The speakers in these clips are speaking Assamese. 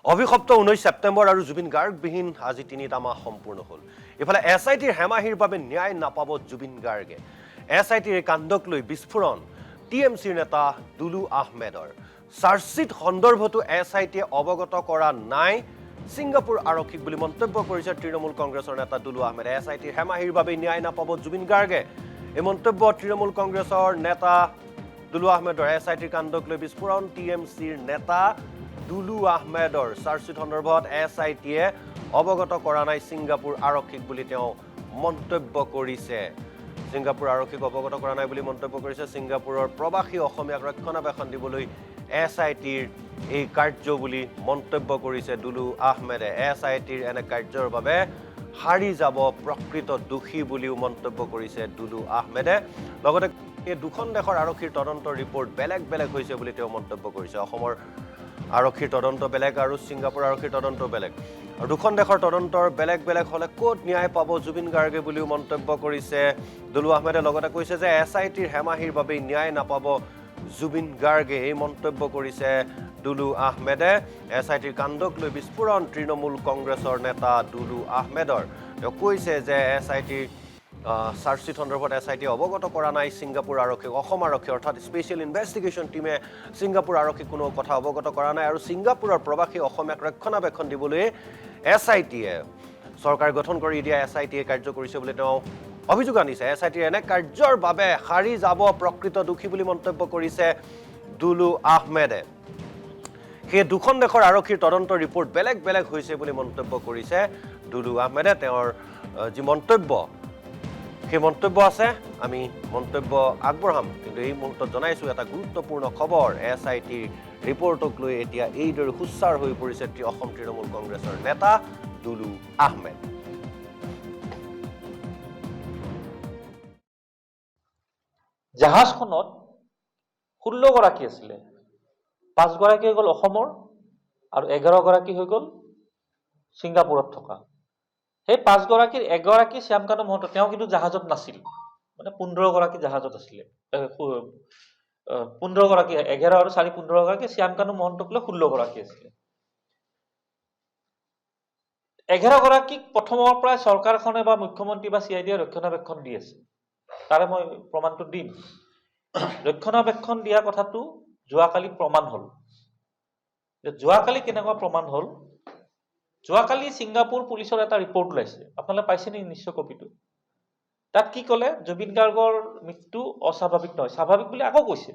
অভিশপ্ত 19 ছেপ্টেম্বৰ আৰু জুবিন গাৰ্গবিহীন আজি 3টা মাহ সম্পূৰ্ণ হ'ল। ইফালে SITৰ হেমাহিৰ বাবে ন্যায় নাপাব জুবিন গাৰ্গে। SITৰ কাণ্ডক লৈ বিস্ফোৰণ TMCৰ নেতা দুলু আহমেদৰ। চাৰ্জশ্বিট সন্দৰ্ভতো SITয়ে অৱগত কৰা নাই ছিংগাপুৰ আৰক্ষীক বুলি মন্তব্য কৰিছে তৃণমূল কংগ্ৰেছৰ নেতা দুলু আহমেদে। SITৰ হেমাহিৰ বাবে ন্যায় নাপাব জুবিন গাৰ্গে। এই মন্তব্য তৃণমূল কংগ্ৰেছৰ নেতা দুলু আহমেদৰ। SITৰ কাণ্ডক লৈ বিস্ফোৰণ TMCৰ নেতা দুলু আহমেদৰ। চাৰ্জশ্বিট সন্দৰ্ভত SITয়ে অৱগত কৰা নাই ছিংগাপুৰ আৰক্ষীক বুলি তেওঁ মন্তব্য কৰিছে। ছিংগাপুৰ আৰক্ষীক অৱগত কৰা নাই বুলি মন্তব্য কৰিছে। ছিংগাপুৰৰ প্ৰৱাসী অসমীয়াক ৰক্ষণাবেক্ষণ দিবলৈ SITৰ এই কাৰ্য বুলি মন্তব্য কৰিছে দুলু আহমেদে। SITৰ এনে কাৰ্যৰ বাবে হাৰি যাব প্ৰকৃত দোষী বুলিও মন্তব্য কৰিছে দুলু আহমেদে। লগতে এই দুখন দেশৰ আৰক্ষীৰ তদন্তৰ ৰিপৰ্ট বেলেগ বেলেগ হৈছে বুলি তেওঁ মন্তব্য কৰিছে। অসমৰ আৰক্ষীৰ তদন্ত বেলেগ আৰু ছিংগাপুৰ আৰক্ষীৰ তদন্ত বেলেগ। আৰু দুখন দেশৰ তদন্তৰ বেলেগ বেলেগ হ'লে ক'ত ন্যায় পাব জুবিন গাৰ্গে বুলিও মন্তব্য কৰিছে দুলু আহমেদে। লগতে কৈছে যে SITৰ হেমাহিৰ বাবে ন্যায় নাপাব জুবিন গাৰ্গে। এই মন্তব্য কৰিছে দুলু আহমেদে। SITৰ কাণ্ডক লৈ বিস্ফোৰণ তৃণমূল কংগ্ৰেছৰ নেতা দুলু আহমেদৰ। তেওঁ কৈছে যে SITৰ চাৰ্জশ্বিট সন্দৰ্ভত SITয়ে অৱগত কৰা নাই ছিংগাপুৰ আৰক্ষীক। অসম আৰক্ষী অৰ্থাৎ স্পেচিয়েল ইনভেষ্টিগেশ্যন টীমে ছিংগাপুৰ আৰক্ষীক কোনো কথা অৱগত কৰা নাই আৰু ছিংগাপুৰৰ প্ৰৱাসী অসমীয়াক ৰক্ষণাবেক্ষণ দিবলৈ SITয়ে চৰকাৰ গঠন কৰি দিয়া SITয়ে কাৰ্য কৰিছে বুলি তেওঁ অভিযোগ আনিছে। SITৰ এনে কাৰ্যৰ বাবে হাৰি যাব প্ৰকৃত দোষী বুলি মন্তব্য কৰিছে দুলু আহমেদে। সেই দুখন দেশৰ আৰক্ষীৰ তদন্তৰ ৰিপৰ্ট বেলেগ বেলেগ হৈছে বুলি মন্তব্য কৰিছে দুলু আহমেদে। তেওঁৰ যি মন্তব্য সেই মন্তব্য আছে, আমি মন্তব্য আগবঢ়াম। কিন্তু এই মুহূৰ্তত জনাইছোঁ এটা গুৰুত্বপূৰ্ণ খবৰ। SITৰ ৰিপৰ্টক লৈ এতিয়া এইদৰে সুচ্চাৰ হৈ পৰিছে অসম তৃণমূল কংগ্ৰেছৰ নেতা দুলু আহমেদ। জাহাজখনত 16 গৰাকী আছিলে। 5 গৰাকী হৈ গ'ল অসমৰ আৰু 11 গৰাকী হৈ গ'ল ছিংগাপুৰত থকা। সেই 5 গৰাকীৰ 1 গৰাকী শ্যামকানু মহন্ত, তেওঁ কিন্তু জাহাজত নাছিল। মানে 15 গৰাকী জাহাজত আছিলে। 15 গৰাকী, 11 আৰু 4 15 গৰাকী, শ্যামকানু মহন্তক লৈ 16 গৰাকী আছিলে। 11 গৰাকীক প্ৰথমৰ পৰাই চৰকাৰখনে বা মুখ্যমন্ত্ৰী বা CIDয়ে ৰক্ষণাবেক্ষণ দি আছে। তাৰে মই প্ৰমাণটো দিম। ৰক্ষণাবেক্ষণ দিয়া কথাটো যোৱাকালি প্ৰমাণ হ'ল। যোৱাকালি কেনেকুৱা প্ৰমাণ হ'ল? যোৱাকালি ছিংগাপুৰ পুলিচৰ এটা ৰিপৰ্ট ওলাইছে, আপোনালোকে পাইছে নেকি নিশ্চয় কপিটো? তাত কি ক'লে? জুবিন গাৰ্গৰ মৃত্যু অস্বাভাৱিক নহয়, স্বাভাৱিক বুলি আকৌ কৈছে।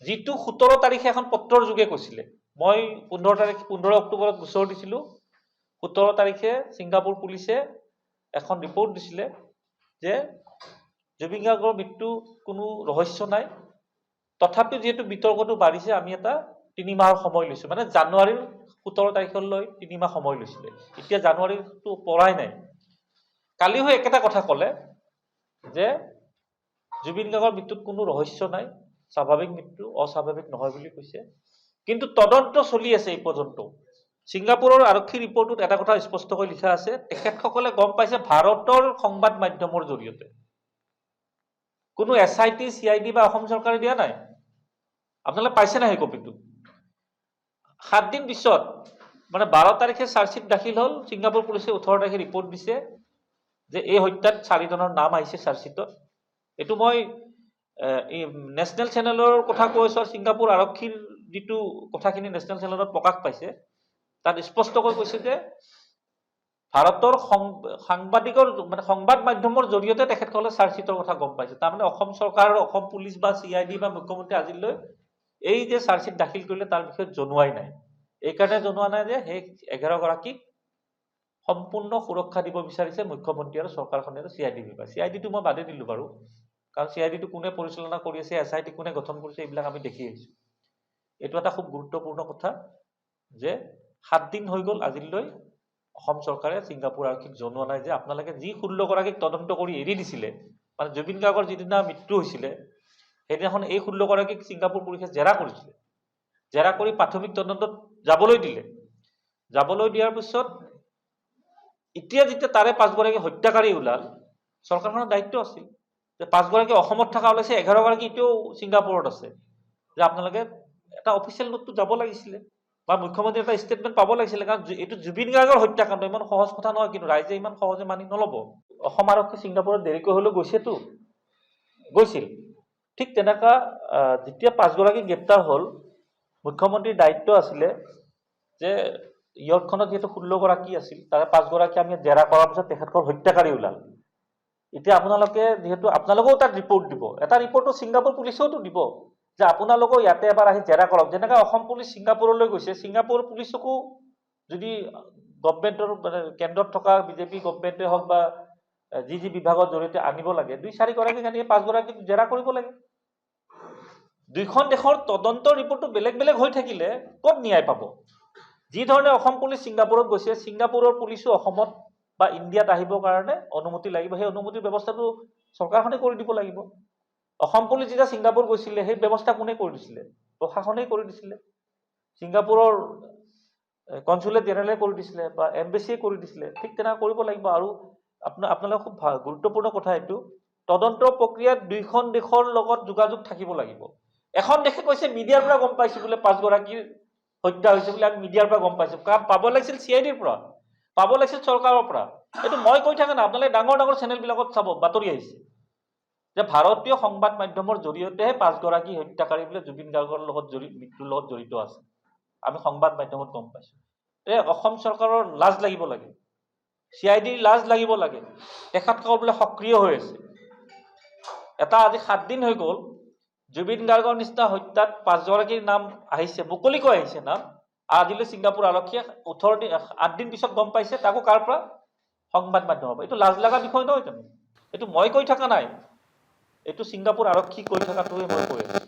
যিটো 17 তাৰিখে এখন পত্ৰৰ যোগে কৈছিলে। মই 15 অক্টোবৰত গোচৰ দিছিলোঁ। 17 তাৰিখে ছিংগাপুৰ পুলিচে এখন ৰিপৰ্ট দিছিলে যে জুবিন গাৰ্গৰ মৃত্যু কোনো ৰহস্য নাই। তথাপিও যিহেতু বিতৰ্কটো বাঢ়িছে, আমি এটা 3 মাহৰ সময় লৈছোঁ। মানে জানুৱাৰীৰ 17 তাৰিখলৈ 3 মাহ সময় লৈছিলে। এতিয়া জানুৱাৰীটো পৰাই নাই। কালি হৈ একেটা কথা ক'লে যে জুবিন গাৰ্গৰ মৃত্যুত কোনো ৰহস্য নাই, স্বাভাৱিক মৃত্যু, অস্বাভাৱিক নহয় বুলি কৈছে। কিন্তু তদন্ত চলি আছে এই পৰ্যন্ত। ছিংগাপুৰৰ আৰক্ষী ৰিপৰ্টত এটা কথা স্পষ্টকৈ লিখা আছে, তেখেতসকলে গম পাইছে ভাৰতৰ সংবাদ মাধ্যমৰ জৰিয়তে। কোনো SIT, CID বা অসম চৰকাৰে দিয়া নাই। আপোনালোকে পাইছে নাই সেই কপিটো? 7 দিন পিছত, মানে 12 তাৰিখে চাৰ্জশ্বিট দাখিল হ'ল। ছিংগাপুৰ পুলিচে 18 তাৰিখে ৰিপৰ্ট দিছে যে এই হত্যাত 4 জনৰ নাম আহিছে চাৰ্জশ্বিটত। এইটো মই নেশ্যনেল চেনেলৰ কথা কৈছোঁ। ছিংগাপুৰ আৰক্ষীৰ যিটো কথাখিনি নেশ্যনেল চেনেলত প্ৰকাশ পাইছে, তাত স্পষ্টকৈ কৈছে যে ভাৰতৰ সাংবাদিকৰ মানে সংবাদ মাধ্যমৰ জৰিয়তে তেখেতসকলে চাৰ্জশ্বিটৰ কথা গম পাইছে। তাৰমানে অসম চৰকাৰ, অসম পুলিচ বা CID বা মুখ্যমন্ত্ৰী আজিলৈ এই যে চাৰ্জশ্বিট দাখিল কৰিলে তাৰ বিষয়ে জনোৱাই নাই। এইকাৰণে জনোৱা নাই যে সেই 11 গৰাকীক সম্পূৰ্ণ সুৰক্ষা দিব বিচাৰিছে মুখ্যমন্ত্ৰী আৰু চৰকাৰখনে আৰু CID বিভাগ। CIDটো মই বাদে দিলোঁ বাৰু, কাৰণ CIDটো কোনে পৰিচালনা কৰি আছে, SIT কোনে গঠন কৰিছে, এইবিলাক আমি দেখি আহিছোঁ। এইটো এটা খুব গুৰুত্বপূৰ্ণ কথা যে 7 দিন হৈ গ'ল আজিলৈ অসম চৰকাৰে ছিংগাপুৰ আৰক্ষীক জনোৱা নাই যে আপোনালোকে যি 16 গৰাকীক তদন্ত কৰি এৰি দিছিলে, মানে জুবিন গাৰ্গৰ যিদিনা মৃত্যু হৈছিলে সেইদিনাখন এই 16 গৰাকীক ছিংগাপুৰ পুলিচে জেৰা কৰিছিলে। জেৰা কৰি প্ৰাথমিক তদন্তত যাবলৈ দিলে। যাবলৈ দিয়াৰ পিছত এতিয়া যেতিয়া তাৰে 5 গৰাকী হত্যাকাৰী ওলাল, চৰকাৰখনৰ দায়িত্ব আছিল যে 5 গৰাকী অসমত থকা ওলাইছে, 11 গৰাকী এতিয়াও ছিংগাপুৰত আছে, যে আপোনালোকে এটা অফিচিয়েল নোটটো যাব লাগিছিলে। বা মুখ্যমন্ত্ৰী এটা ষ্টেটমেণ্ট পাব লাগিছিলে, কাৰণ এইটো জুবিন গাৰ্গৰ হত্যাকাণ্ড, ইমান সহজ কথা নহয়, কিন্তু ৰাইজে ইমান সহজে মানি নল'ব। অসম আৰক্ষী ছিংগাপুৰত দেৰিকৈ হ'লেও গৈছিল। ঠিক তেনেকুৱা যেতিয়া 5গৰাকী গ্ৰেপ্তাৰ হ'ল, মুখ্যমন্ত্ৰীৰ দায়িত্ব আছিলে যে ইয়ৰ্কখনত যিহেতু 16গৰাকী আছিল, তাৰে 5গৰাকী আমি জেৰা কৰাৰ পিছত তেখেতসকল হত্যাকাৰী ওলাল। এতিয়া আপোনালোকে যিহেতু আপোনালোকেও তাত ৰিপৰ্ট দিব, এটা ৰিপৰ্টটো ছিংগাপুৰ পুলিচেওতো দিব যে আপোনালোকেও ইয়াতে এবাৰ আহি জেৰা কৰক। যেনেকৈ অসম পুলিচ ছিংগাপুৰলৈ গৈছে, ছিংগাপুৰ পুলিচকো যদি গভমেণ্টৰ মানে কেন্দ্ৰত থকা বিজেপি গভমেণ্টে হওক বা যি বিভাগৰ জৰিয়তে আনিব লাগে, 2-4গৰাকীক আনি 5গৰাকীক জেৰা কৰিব লাগে। দুইখন দেশৰ তদন্তৰ ৰিপৰ্টটো বেলেগ বেলেগ হৈ থাকিলে ক'ত ন্যায় পাব? যি ধৰণে অসম পুলিচ ছিংগাপুৰত গৈছে, ছিংগাপুৰৰ পুলিচো অসমত বা ইণ্ডিয়াত আহিবৰ কাৰণে অনুমতি লাগিব, সেই অনুমতিৰ ব্যৱস্থাটো চৰকাৰখনে কৰি দিব লাগিব। অসম পুলিচ যেতিয়া ছিংগাপুৰ গৈছিলে, সেই ব্যৱস্থা কোনে কৰি দিছিলে? প্ৰশাসনেই কৰি দিছিলে। ছিংগাপুৰৰ কনচুলেট জেনেৰেলে কৰি দিছিলে বা এম্বেচিয়ে কৰি দিছিলে। ঠিক তেনেকুৱা কৰিব লাগিব। আৰু আপোনালোকে খুব গুৰুত্বপূৰ্ণ কথা এইটো, তদন্ত প্ৰক্ৰিয়াত দুইখন দেশৰ লগত যোগাযোগ থাকিব লাগিব। এখন দেশে কৈছে মিডিয়াৰ পৰা গম পাইছো বোলে 5গৰাকীৰ হত্যা হৈছে বুলি, আমি মিডিয়াৰ পৰা গম পাইছো। কাৰণ পাব লাগিছিল CIDৰ পৰা, পাব লাগিছিল চৰকাৰৰ পৰা। এইটো মই কৈ থাকা না, আপোনালোকে ডাঙৰ ডাঙৰ চেনেলবিলাকত চাব, বাতৰি আহিছে যে ভাৰতীয় সংবাদ মাধ্যমৰ জৰিয়তেহে 5গৰাকী হত্যাকাৰী বোলে জুবিন গাৰ্গৰ লগত মৃত্যুৰ লগত জড়িত আছে। আমি সংবাদ মাধ্যমত গম পাইছো। অসম চৰকাৰৰ লাজ লাগিব লাগে, CIDৰ লাজ লাগিব লাগে। তেখেতসকল বোলে সক্ৰিয় হৈ আছে। এটা আজি 7 দিন হৈ গ'ল, জুবিন গাৰ্গৰ নিচিনা হত্যাত 5গৰাকীৰ নাম আহিছে, মুকলিকৈ আহিছে নাম। আজিলৈ ছিংগাপুৰ আৰক্ষীয়ে 8 দিন পিছত গম পাইছে, তাকো কাৰ পৰা? সংবাদ মাধ্যমৰ পৰা। এইটো লাজ লগা বিষয় নহয় জানো? এইটো মই কৈ থকা নাই, এইটো ছিংগাপুৰ আৰক্ষী কৈ থকাটোৱে মই কৈ আছো।